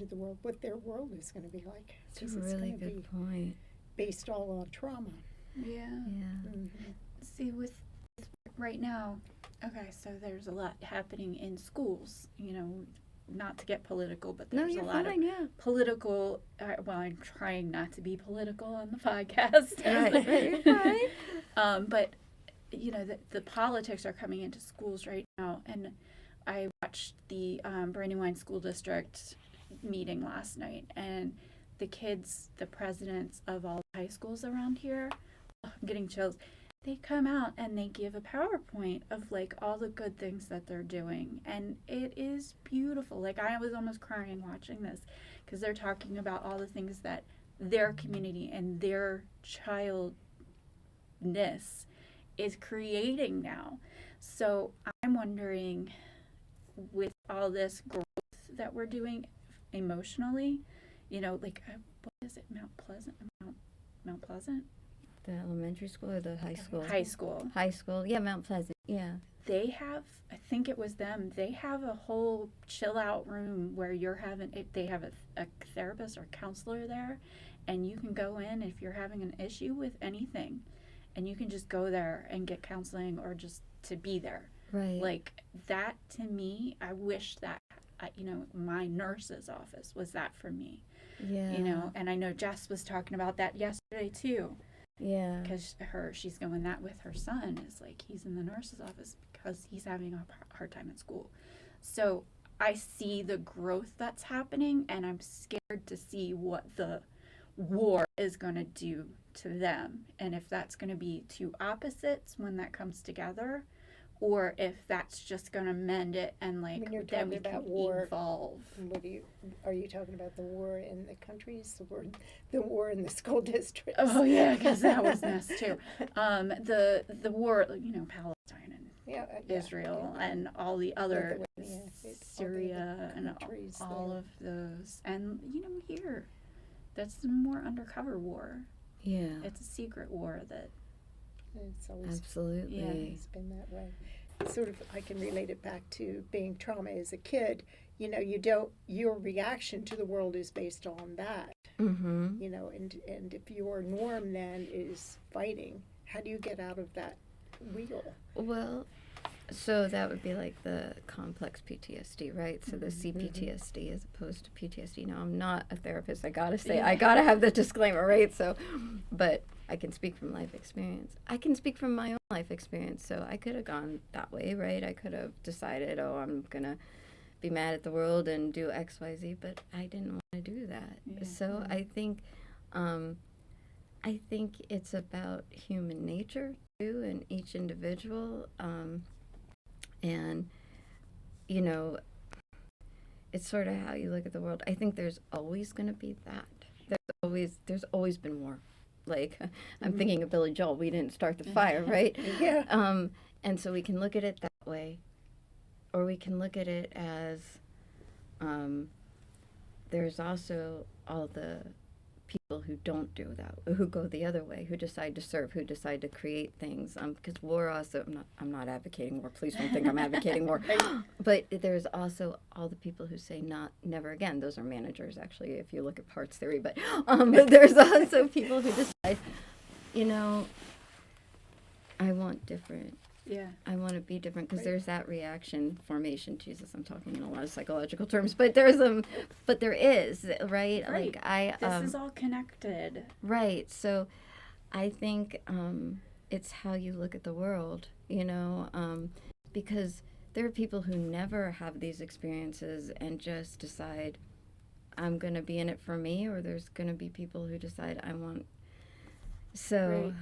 the world? What their world is going to be like? That's a really good point. Based all on trauma. Yeah. See, with right now, okay, so there's a lot happening in schools, not to get political, but there's a lot of political, well, I'm trying not to be political on the podcast. Right, you're fine. But, the politics are coming into schools right now, and I watched the Brandywine School District meeting last night, and the kids, the presidents of all the high schools around here, I'm getting chills. They come out and they give a PowerPoint of like all the good things that they're doing, and it is beautiful. Like, I was almost crying watching this, because they're talking about all the things that their community and their childness is creating now. So I'm wondering, with all this growth that we're doing emotionally, what is it, Mount Pleasant? The elementary school or the high school? High school. High school, yeah, Mount Pleasant, yeah. They have, I think it was them, they have a whole chill out room where they have a therapist or counselor there, and you can go in if you're having an issue with anything, and you can just go there and get counseling, or just to be there. Right. Like, that to me, I wish that, my nurse's office was that for me. Yeah. And I know Jess was talking about that yesterday too. Yeah. Because she's going that with her son is like, he's in the nurse's office because he's having a hard time in school. So I see the growth that's happening, and I'm scared to see what the war is going to do to them, and if that's going to be two opposites when that comes together, or if that's just going to mend it and like When you're then we talking can about war, evolve. Are you talking about the war in the countries, the war in the school districts? Oh yeah, because that was mess too. The war, Palestine and Israel and all the other Syria and all of those, and here, that's the more undercover war. Yeah. It's a secret war that. It's always, absolutely. Yeah, it's been that way. Sort of, I can relate it back to being trauma as a kid. Your reaction to the world is based on that. Mm-hmm. And if your norm then is fighting, how do you get out of that wheel? Well, so that would be like the complex PTSD, right? So the CPTSD as opposed to PTSD. Now, I'm not a therapist. I gotta say, I gotta have the disclaimer, right? So, but I can speak from life experience. I can speak from my own life experience. So I could have gone that way, right? I could have decided, I'm gonna be mad at the world and do X, Y, Z, but I didn't want to do that. Yeah. So I think it's about human nature too, and each individual. And, it's sort of how you look at the world. I think there's always going to be that. There's always been war. Like, I'm thinking of Billy Joel. We didn't start the fire, right? Yeah. And so we can look at it that way, or we can look at it as there's also all the people who don't do that, who go the other way, who decide to serve, who decide to create things. Because war also, I'm not advocating war. Please don't think I'm advocating war. But there's also all the people who say never again. Those are managers, actually, if you look at parts theory. But there's also people who decide, I want different. Yeah. I want to be different, because there's that reaction formation. Jesus, I'm talking in a lot of psychological terms, but there is, right? Like this is all connected. Right. So I think it's how you look at the world, because there are people who never have these experiences and just decide, I'm going to be in it for me, or there's going to be people who decide I want. So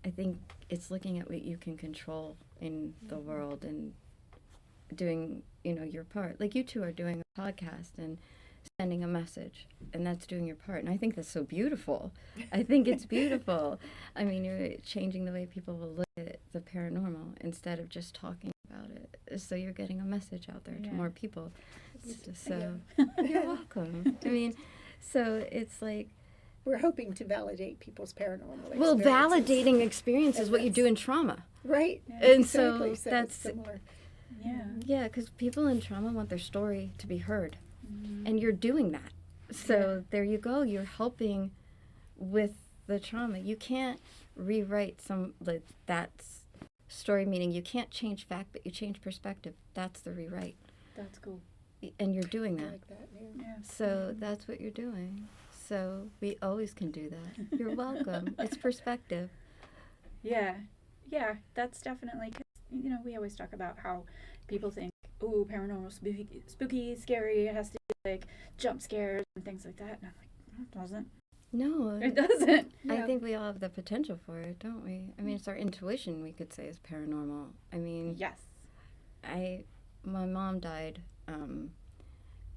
I think it's looking at what you can control in the world and doing, your part. Like you two are doing a podcast and sending a message, and that's doing your part. And I think that's so beautiful. I think it's beautiful. I mean, you're changing the way people will look at the paranormal instead of just talking about it. So you're getting a message out there to more people. So you're welcome. I mean, so it's like, we're hoping to validate people's paranormal experiences. Well, validating experience is what you do in trauma. Right. Yeah. And exactly. so that's similar. Yeah, because people in trauma want their story to be heard. And you're doing that. So there you go. You're helping with the trauma. You can't rewrite that story, meaning you can't change fact, but you change perspective. That's the rewrite. That's cool. And you're doing that. I like that, yeah. So that's what you're doing. So we always can do that. You're welcome. It's perspective. Yeah, that's definitely, cause, we always talk about how people think, oh, paranormal, spooky, scary, it has to be like jump scares and things like that. And I'm like, no, it doesn't. No. It doesn't. I think we all have the potential for it, don't we? I mean, it's our intuition, we could say, is paranormal. I mean, yes. My mom died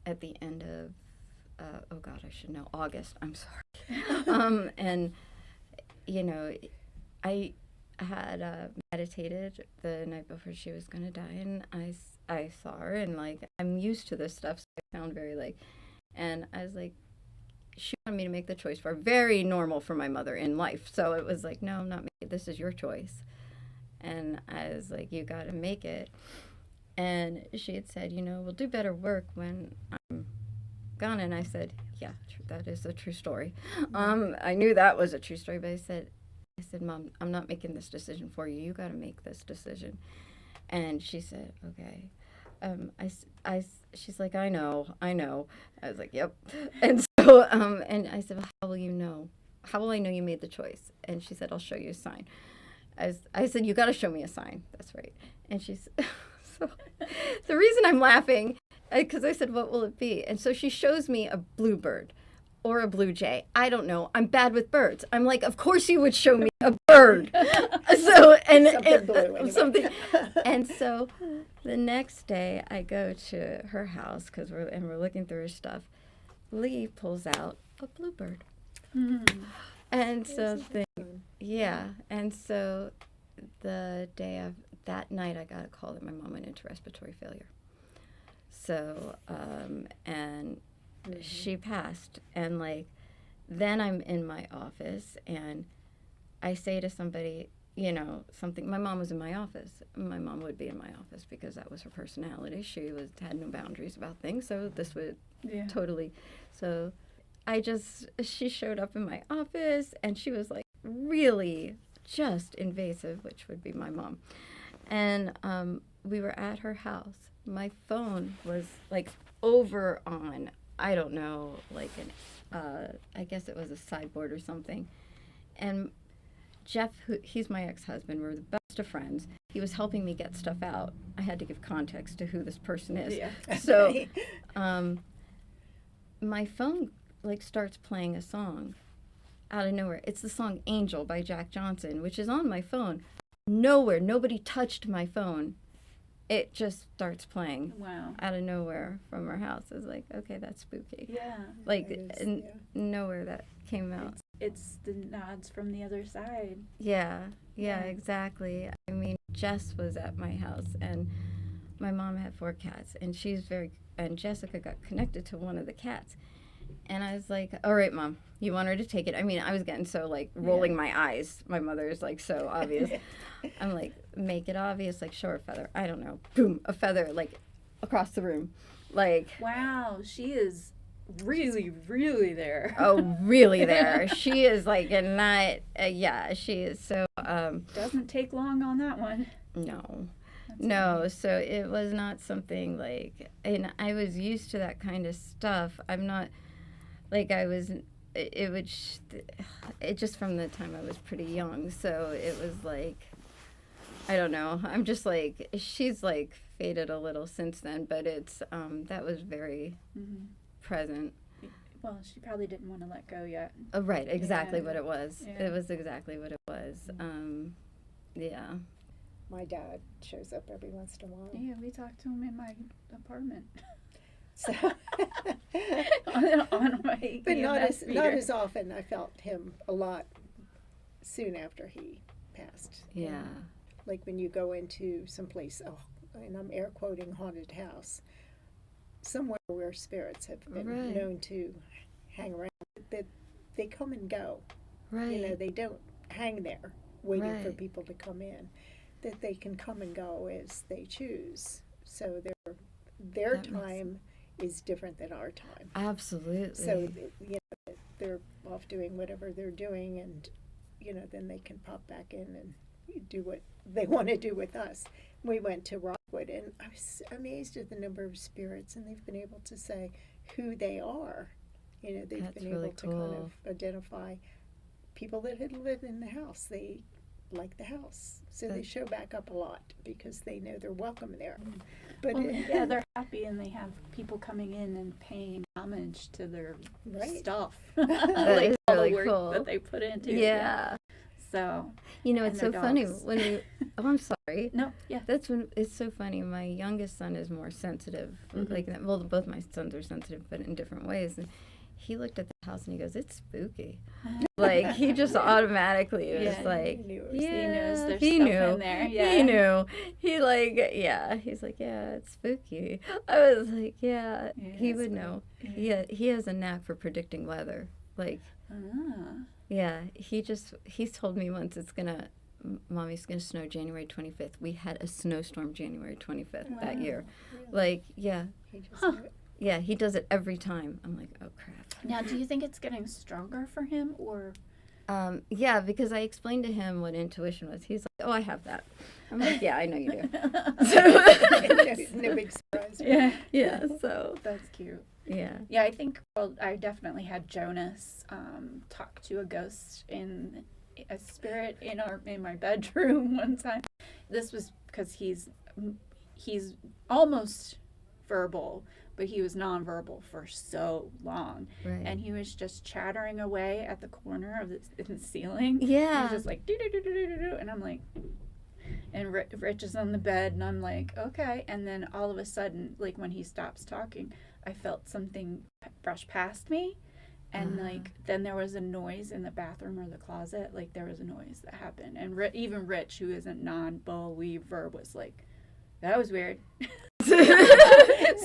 at the end of, I should know, August. I'm sorry. And, I had meditated the night before she was going to die, and I saw her, and, I'm used to this stuff, so I sound very, and I was like, she wanted me to make the choice for her. Very normal for my mother in life. So it was like, no, I'm not making it. This is your choice. And I was like, you got to make it. And she had said, we'll do better work when I'm gone. And I said, yeah, that is a true story. I knew that was a true story, but I said, Mom, I'm not making this decision for you. You got to make this decision. And she said, okay. She's like, I know. I was like, yep. And so, and I said, well, how will you know how will I know you made the choice? And she said, I'll show you a sign. I said, you got to show me a sign. That's right. And she's, so the reason I'm laughing, because I said, what will it be? And so she shows me a bluebird or a blue jay. I don't know. I'm bad with birds. I'm like, of course you would show me a bird. So, and Something blue, anyway. something. And so the next day I go to her house because we're looking through her stuff. Lee pulls out a bluebird. And so and so the day of that night I got a call that my mom went into respiratory failure. So and she passed, and like then I'm in my office and I say to somebody, you know, something. My mom was in my office. My mom would be in my office because that was her personality. She had no boundaries about things, so this would totally. So she showed up in my office and she was like really just invasive, which would be my mom. And we were at her house. My phone was like over on, I don't know, like I guess it was a sideboard or something. And Jeff, he's my ex-husband, we're the best of friends. He was helping me get stuff out. I had to give context to who this person is. Yeah. So my phone like starts playing a song out of nowhere. It's the song Angel by Jack Johnson, which is on my phone. Nowhere, nobody touched my phone. It just starts playing out of nowhere from our house. I was like, okay, that's spooky. Yeah. Like, nowhere that came out. It's the nods from the other side. Yeah, exactly. I mean, Jess was at my house, and my mom had 4 cats, and and Jessica got connected to one of the cats. And I was like, all right, Mom, you want her to take it? I mean, I was getting so, like, rolling my eyes. My mother is, like, so obvious. I'm like, make it obvious, like, show her a feather. I don't know. Boom, a feather, like, across the room. Like. Wow, she is really, really there. Oh, really there. She is, like, and not, she is so. Doesn't take long on that one. No. No, so it was not something, like, and I was used to that kind of stuff. I'm not. Like it just from the time I was pretty young. So it was like, I don't know. I'm just like, she's like faded a little since then, but it's, that was very present. Well, she probably didn't want to let go yet. Oh, right. Exactly what it was. Yeah. It was exactly what it was. Yeah. My dad shows up every once in a while. Yeah, we talked to him in my apartment. So on my but not as often. I felt him a lot soon after he passed. Yeah. Like when you go into someplace, and I'm air quoting haunted house, somewhere where spirits have been known to hang around, that they come and go. Right. You know, they don't hang there waiting for people to come in. That they can come and go as they choose. So their time is different than our time. Absolutely. So, you know, they're off doing whatever they're doing, and, you know, then they can pop back in and do what they want to do with us. We went to Rockwood, and I was amazed at the number of spirits, and they've been able to say who they are. You know, they've been able to kind of identify people that had lived in the house. They like the house, so they show back up a lot because they know they're welcome there. But they're happy, and they have people coming in and paying homage to their stuff. Like all really the work cool. That they put into it. Yeah. So you know, it's so funny when we. Oh, I'm sorry. No. Yeah. That's when it's so funny. My youngest son is more sensitive. Like, well, both my sons are sensitive, but in different ways. And he looked at the house and he goes, "It's spooky." Like, he just automatically was like, he knows there's he stuff knew. In there. Yeah. He knew. He's like, yeah, it's spooky. I was like, yeah, he would know. Yeah, he has a knack for predicting weather. Like, yeah, he told me once Mommy's gonna snow January 25th. We had a snowstorm January 25th that year. Really? Like, yeah. He just knew it. Yeah, he does it every time. I'm like, oh, crap. Now, do you think it's getting stronger for him, or Yeah, because I explained to him what intuition was. He's like, "Oh, I have that." I'm like, "Yeah, I know you do." No big surprise. Yeah. Yeah, so That's cute. yeah. Yeah, I think I definitely had Jonas talk to a ghost in a spirit in my bedroom one time. This was because he's almost verbal, but he was nonverbal for so long, Right. and he was just chattering away at the corner of the ceiling. Yeah. He was just like do do do do do do, and I'm like, and Rich is on the bed, and I'm like, okay, and then all of a sudden, like when he stops talking, I felt something brush past me. And like then there was a noise in the bathroom or the closet. Like there was a noise that happened, and even Rich, who isn't non-believer, was like, "That was weird."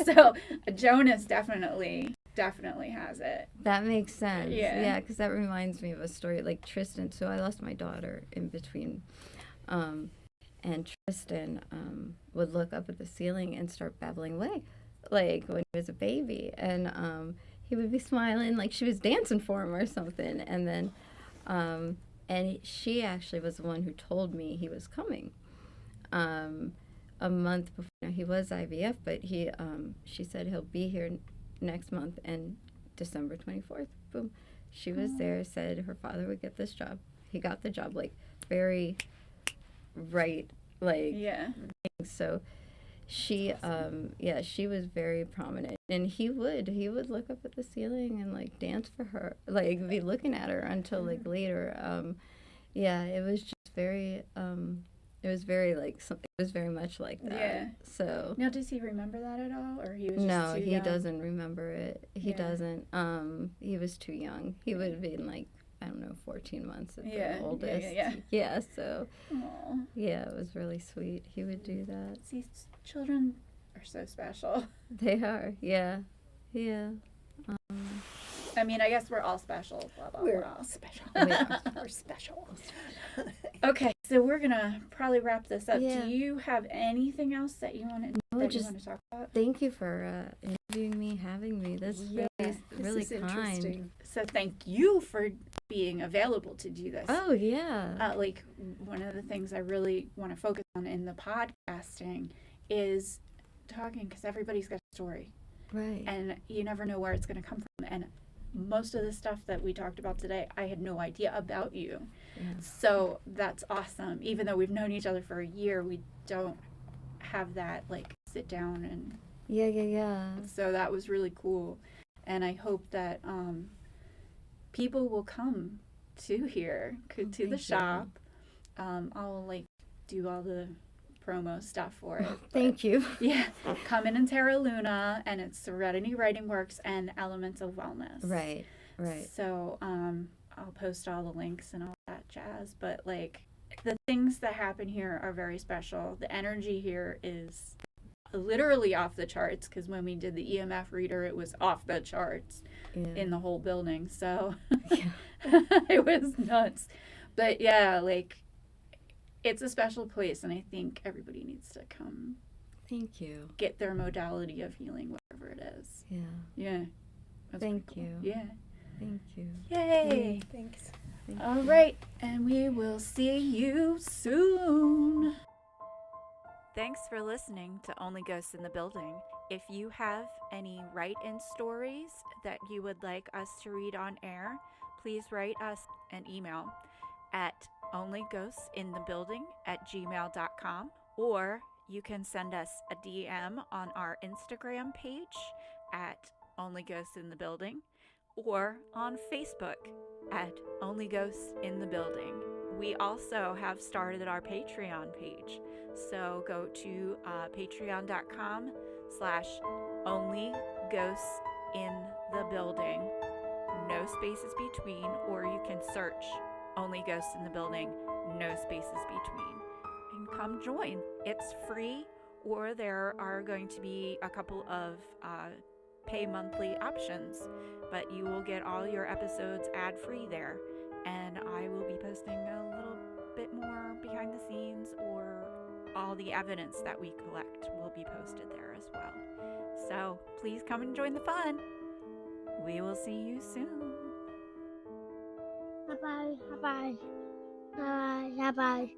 So Jonas definitely has it. That makes sense. Yeah. Because that reminds me of a story like Tristan. So I lost my daughter in between, and Tristan would look up at the ceiling and start babbling away, like when he was a baby, and he would be smiling like she was dancing for him or something, and then and she actually was the one who told me he was coming. A month before, he was IVF, but she said he'll be here next month, and December 24th, boom, she was there, said her father would get this job. He got the job, like, very right, like, Yeah. so she, she was very prominent, and he would look up at the ceiling and, like, dance for her, like, be looking at her until, like, later. It was just very, it was very much like that. Yeah. So. Now, does he remember that at all, or he was just No, too he young? doesn't remember it. He Yeah. doesn't. He was too young. He would have been like, I don't know, 14 months at Yeah, the oldest. yeah. So, Aw. yeah, it was really sweet. He would do that. See, children are so special. They are. Yeah. Yeah. I mean, I guess we're all special. Blah, blah, We're blah. all special. We're special. Okay, so we're gonna probably wrap this up. Yeah. Do you have anything else that you want to talk about? Thank you for interviewing me, having me. This is really This is kind. interesting. So thank you for being available to do this. Oh, yeah. Like one of the things I really want to focus on in the podcasting is talking, because everybody's got a story, Right. and you never know where it's going to come from. And most of the stuff that we talked about today, I had no idea about you. Yeah. So that's awesome. Even though we've known each other for a year, we don't have that like sit down and Yeah. so that was really cool. And I hope that people will come to here, to the you. shop. I'll like do all the promo stuff for it. Thank you. Yeah, come in Terra Luna, and it's Serenity Writing Works and Elemental Wellness. Right. So I'll post all the links and all that jazz. But like the things that happen here are very special. The energy here is literally off the charts, because when we did the EMF reader, it was off the charts in the whole building. So it was nuts. But yeah, like it's a special place, and I think everybody needs to come. Thank you. Get their modality of healing, whatever it is. Yeah. Yeah. That's Thank pretty cool. you. Yeah. Thank you. Yay. Thanks. All right. And we will see you soon. Thanks for listening to Only Ghosts in the Building. If you have any write-in stories that you would like us to read on air, please write us an email at onlyghostsinthebuilding@gmail.com, or you can send us a DM on our Instagram page at Only Ghosts in the Building, or on Facebook at Only Ghosts in the Building. We also have started our Patreon page, so go to patreon.com/onlyghostsinthebuilding, no spaces between, or you can search Only Ghosts in the Building, no spaces between, and come join. It's free, or there are going to be a couple of pay monthly options, but you will get all your episodes ad-free there, and I will be posting a little bit more behind the scenes, or all the evidence that we collect will be posted there as well. So please come and join the fun. We will see you soon. Bye bye. Bye bye. Bye bye. Bye bye.